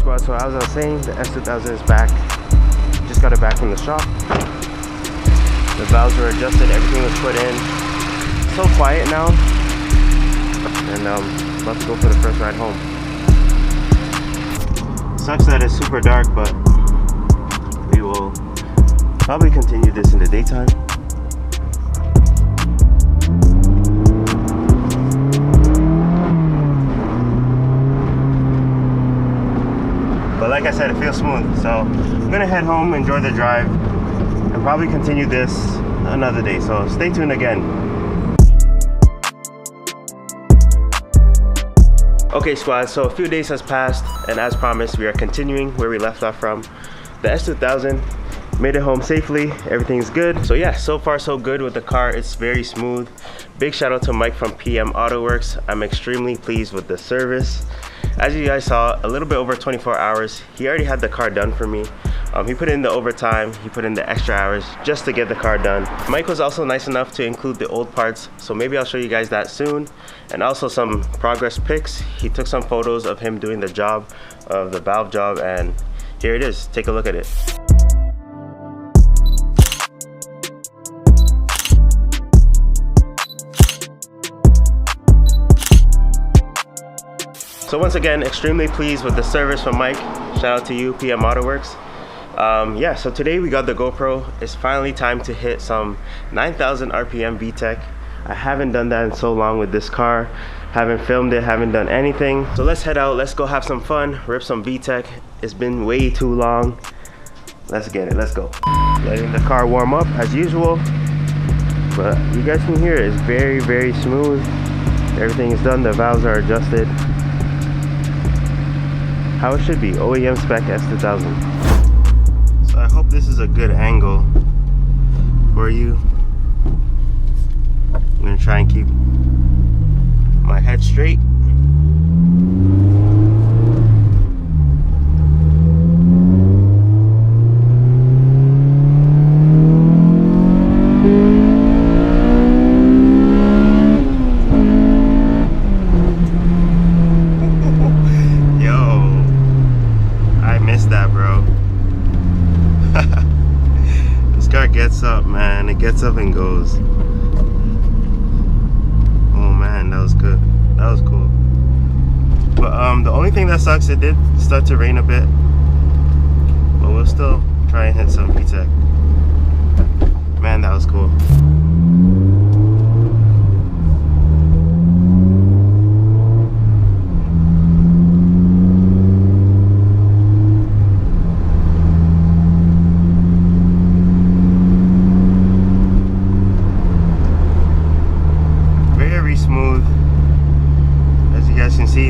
Squad, so as I was saying, the S2000 is back. Just got it back from the shop. The valves were adjusted, everything was put in. So quiet now. And about to go for the first ride home. Sucks that it's super dark, but we will probably continue this in the daytime. But like I said, it feels smooth, so I'm gonna head home, enjoy the drive, and probably continue this another day. So stay tuned again. Okay squad, so a few days has passed, and as promised, we are continuing where we left off from. The S2000 made it home safely, everything's good. So yeah, so far so good with the car. It's very smooth. Big shout out to Mike from PM Auto Works. I'm extremely pleased with the service. As you guys saw, a little bit over 24 hours, he already had the car done for me. He put in the overtime, he put in the extra hours just to get the car done. Mike was also nice enough to include the old parts, so maybe I'll show you guys that soon. And also some progress pics. He took some photos of him doing the job, of the valve job, and here it is. Take a look at it. So once again, extremely pleased with the service from Mike. Shout out to you, PM Auto Works. Yeah, so today we got the GoPro. It's finally time to hit some 9,000 RPM VTEC. I haven't done that in so long with this car. Haven't filmed it, haven't done anything. So let's head out, let's go have some fun, rip some VTEC. It's been way too long. Let's get it, let's go. Letting the car warm up as usual. But you guys can hear it, it's very, very smooth. Everything is done, the valves are adjusted. How it should be, OEM spec S2000. So I hope this is a good angle for you. I'm gonna try and keep my head straight. Gets up, man. It gets up and goes. Oh man, that was good. That was cool. But the only thing that sucks, it did start to rain a bit, but we'll still try and hit some VTEC. Man, that was cool.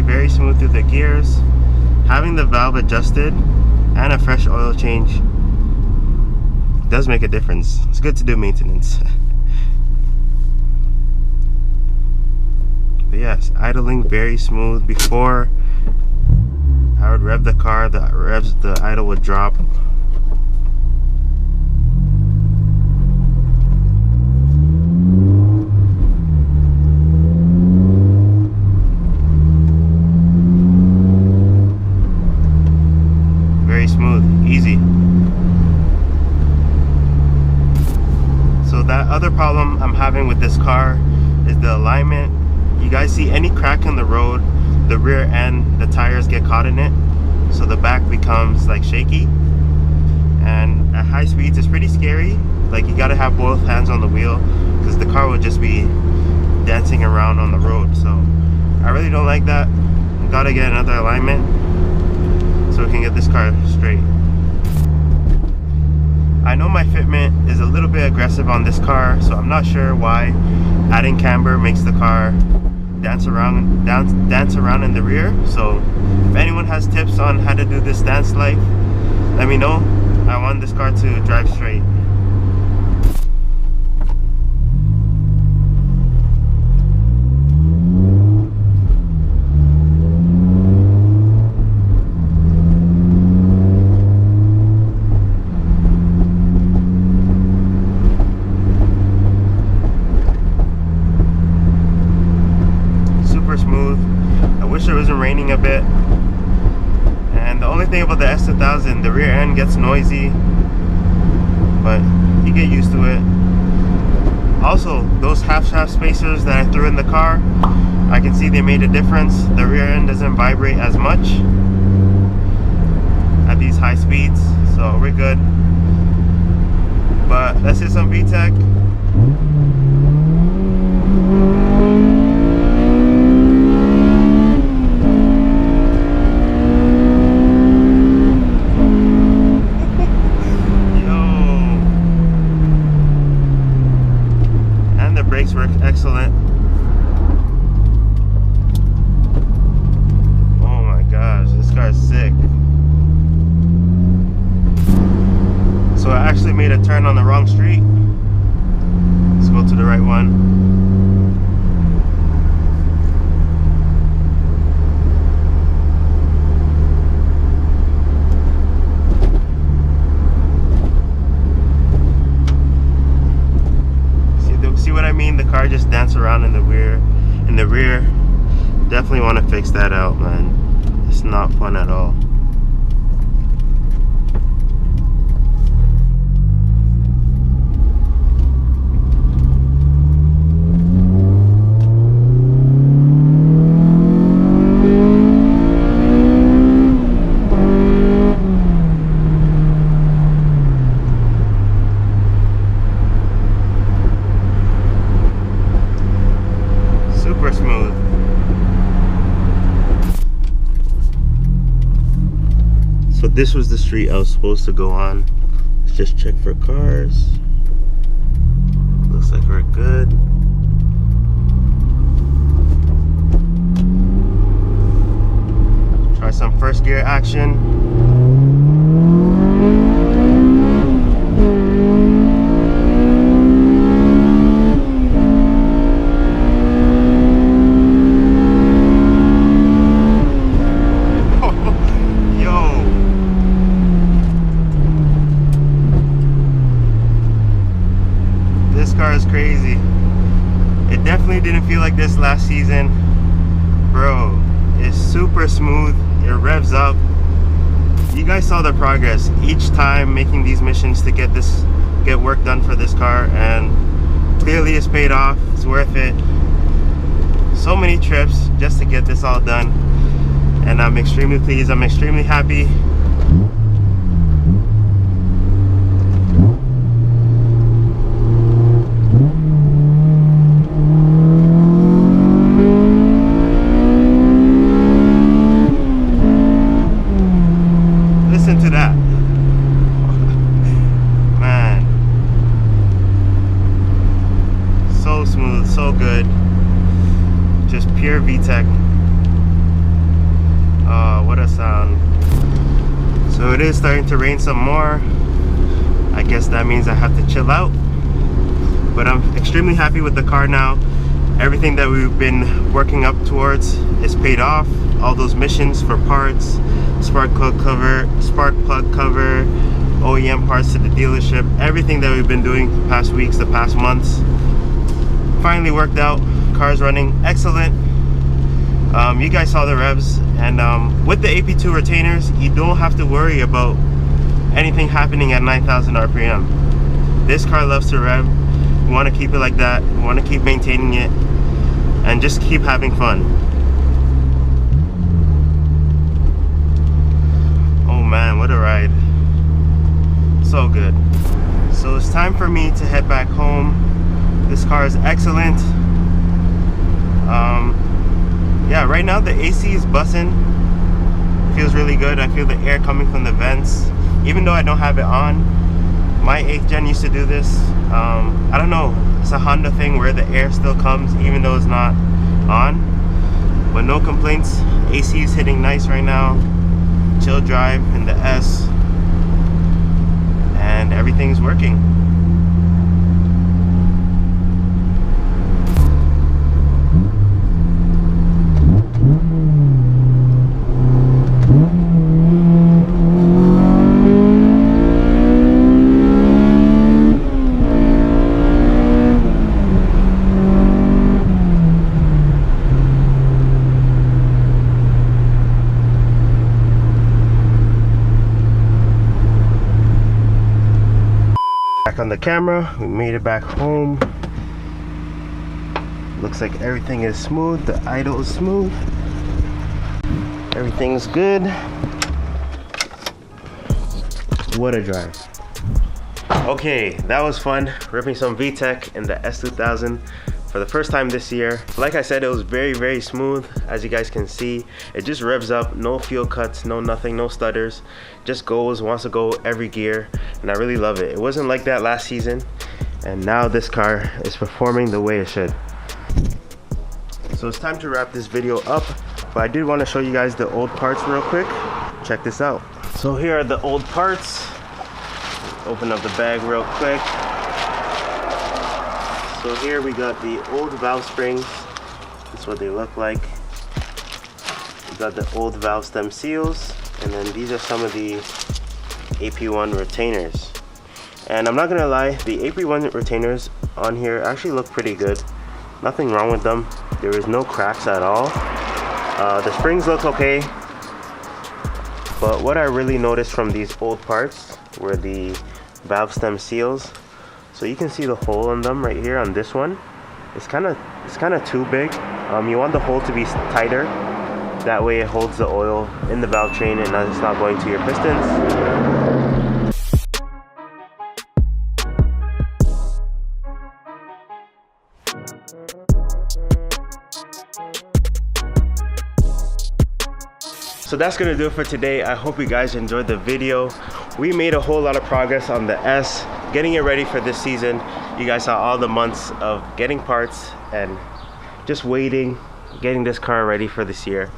Very smooth through the gears. Having the valve adjusted and a fresh oil change does make a difference. It's good to do maintenance. But yes, idling very smooth. Before I would rev the car, the idle would drop. Smooth, easy. So that other problem I'm having with this car is the alignment. You guys see any crack in the road, the rear end, the tires get caught in it, so the back becomes like shaky. And at high speeds it's pretty scary. Like you gotta have both hands on the wheel because the car will just be dancing around on the road. So I really don't like that. Gotta get another alignment so we can get this car straight. I know my fitment is a little bit aggressive on this car, so I'm not sure why adding camber makes the car dance around in the rear. So if anyone has tips on how to do this dance life, let me know. I want this car to drive straight. thing about the S2000, the rear end gets noisy, but you get used to it. Also, those half shaft spacers that I threw in the car, I can see they made a difference. The rear end doesn't vibrate as much at these high speeds, so we're good. But let's hit some VTEC. Brakes work excellent. Oh my gosh, this car is sick. So I actually made a turn on the wrong street. Let's go to the right one. See what I mean? The car just danced around in the rear. Definitely want to fix that out, man. It's not fun at all. Smooth. So this was the street I was supposed to go on. Let's just check for cars. Looks like we're good. Try some first gear action. Is crazy. It definitely didn't feel like this last season, bro. It's super smooth. It revs up. You guys saw the progress each time making these missions to get work done for this car, and clearly it's paid off. It's worth it. So many trips just to get this all done, and I'm extremely pleased. I'm extremely happy. To that, man, so smooth, so good, just pure VTEC. What a sound. So it is starting to rain some more. I guess that means I have to chill out, but I'm extremely happy with the car now. Everything that we've been working up towards is paid off. All those missions for parts, spark plug cover, OEM parts to the dealership, everything that we've been doing the past weeks, the past months, finally worked out. Car's running excellent. You guys saw the revs, and with the AP2 retainers, you don't have to worry about anything happening at 9,000 RPM. This car loves to rev. We want to keep it like that. We want to keep maintaining it and just keep having fun. Man, what a ride. So good. So it's time for me to head back home. This car is excellent. Yeah, right now the AC is bussing. Feels really good. I feel the air coming from the vents, even though I don't have it on. My 8th gen used to do this. I don't know, it's a Honda thing where the air still comes even though it's not on, but no complaints. AC is hitting nice right now. Chill drive in the S, and everything's working. the camera. We made it back home. Looks like everything is smooth. The idle is smooth. Everything's good. What a drive. Okay, that was fun. Ripping some VTEC in the S2000 for the first time this year. Like I said, it was very smooth. As you guys can see, it just revs up, no fuel cuts, no nothing, no stutters. Just wants to go every gear, and I really love it. It wasn't like that last season, and now this car is performing the way it should. So it's time to wrap this video up, but I did want to show you guys the old parts real quick. Check this out. So here are the old parts. Open up the bag real quick. So here we got the old valve springs. That's what they look like. We got the old valve stem seals, and then these are some of the AP1 retainers. And I'm not gonna lie, the AP1 retainers on here actually look pretty good. Nothing wrong with them. There is no cracks at all. The springs look okay, but what I really noticed from these old parts were the valve stem seals. So you can see the hole in them right here on this one. It's kind of too big. You want the hole to be tighter. That way it holds the oil in the valve train and it's not going to your pistons. So that's gonna do it for today. I hope you guys enjoyed the video. We made a whole lot of progress on the S, getting it ready for this season. You guys saw all the months of getting parts and just waiting, getting this car ready for this year.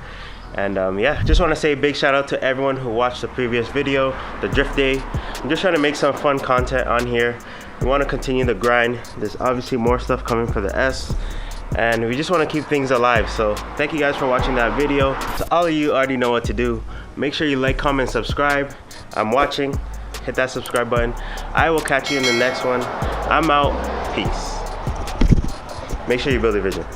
And yeah, just want to say a big shout out to everyone who watched the previous video, the drift day. I'm just trying to make some fun content on here. We want to continue the grind. There's obviously more stuff coming for the S, and we just want to keep things alive. So thank you guys for watching that video. So all of you already know what to do. Make sure you like, comment, subscribe. I'm watching. Hit that subscribe button. I will catch you in the next one. I'm out. Peace. Make sure you build a vision.